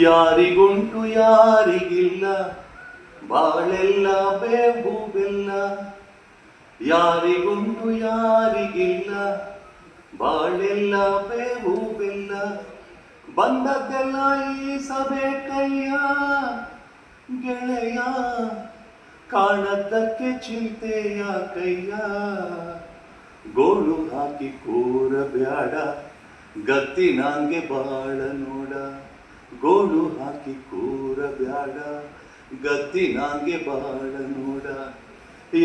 ಯಾರಿಗುಂಟು ಯಾರಿಗಿಲ್ಲ ಬಾಳೆಲ್ಲ ಬೇವು ಬೆಲ್ಲ. ಯಾರಿಗುಂಟು ಯಾರಿಗಿಲ್ಲ ಬಾಳೆಲ್ಲ ಬೇವು ಬೆಲ್ಲ. ಬಂದದ್ದೆಲ್ಲ ಈಸಬೇಕಯ್ಯ ಗೆಳೆಯ, ಕಾಣದ್ದಕ್ಕೆ ಚಿಂತೆಯ ಕೈಯ. ಗೋಳು ಹಾಕಿ ಕೂರಬ್ಯಾಡ ಗತ್ತಿ ನಂಗೆ ಬಾಳ ನೋಡ. ಗೋಳು ಹಾಕಿ ಕೂರಬ್ಯಾಡ ಗತ್ತಿ ನಂಗೆ ಬಾಳ ನೋಡ.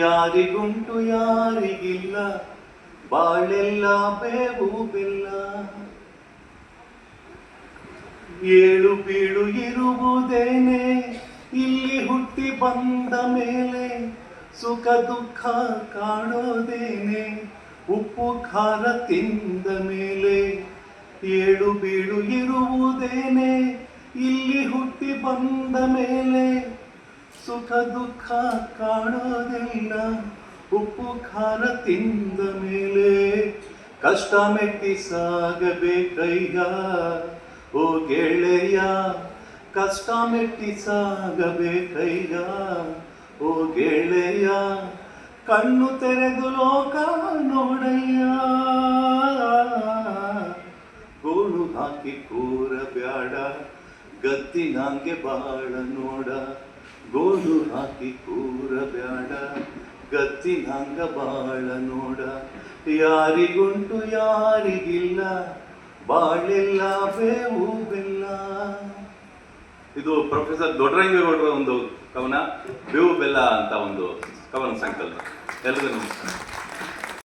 ಯಾರಿಗುಂಟು ಯಾರಿಗಿಲ್ಲ ಬಾಳೆಲ್ಲ ಬೇವು ಬೆಲ್ಲ. ಏಳು ಬೀಳು ಇರುವುದೇನೆ ಇಲ್ಲಿ ಹುಟ್ಟಿ ಬಂದ ಮೇಲೆ. ಸುಖ ದುಃಖ ಕಾಣೋದೇನೆ ಉಪ್ಪು ಖಾರ ತಿಂದ ಮೇಲೆ. ಏಳು ಬೀಳು ಇರುವುದೇನೆ ಇಲ್ಲಿ ಹುಟ್ಟಿ ಬಂದ ಮೇಲೆ. ಸುಖ ದುಃಖ ಕಾಣೋದಿಲ್ಲ ಉಪ್ಪು ಖಾರ ತಿಂದ ಮೇಲೆ. ಕಷ್ಟ ಮೆಟ್ಟಿ ಸಾಗಬೇಕಯ್ಯ ಓ ಗೆಳೆಯ, ಕಷ್ಟ ಮೆಟ್ಟಿ ಸಾಗಬೇಕಯ್ಯ ಓ ಗೆಳೆಯ. ಕಣ್ಣು ತೆರೆದು ಲೋಕ ನೋಡಯ್ಯ, ಗೋಳು ಹಾಕಿ ಕೂರಬ್ಯಾಡ ಗತ್ತಿ ನಂಗೆ ಬಾಳ ನೋಡ. ಗೋಳು ಹಾಕಿ ಕೂರಬ್ಯಾಡ ಗತ್ತಿ ನಂಗ ಬಾಳ ನೋಡ. ಯಾರಿಗುಂಟು ಯಾರಿಗಿಲ್ಲ ಬಾಳೆಲ್ಲ ಬೇವು ಬೆಲ್ಲ. ಇದು ಪ್ರೊಫೆಸರ್ ದೊಡ್ಡರಂಗೇಗೌಡರ ಒಂದು ಕವನ, ಬೇವು ಬೆಲ್ಲ ಅಂತ ಒಂದು ಕವನ ಸಂಕಲನ. ಎಲ್ಲರಿಗೂ ನಮಸ್ಕಾರ.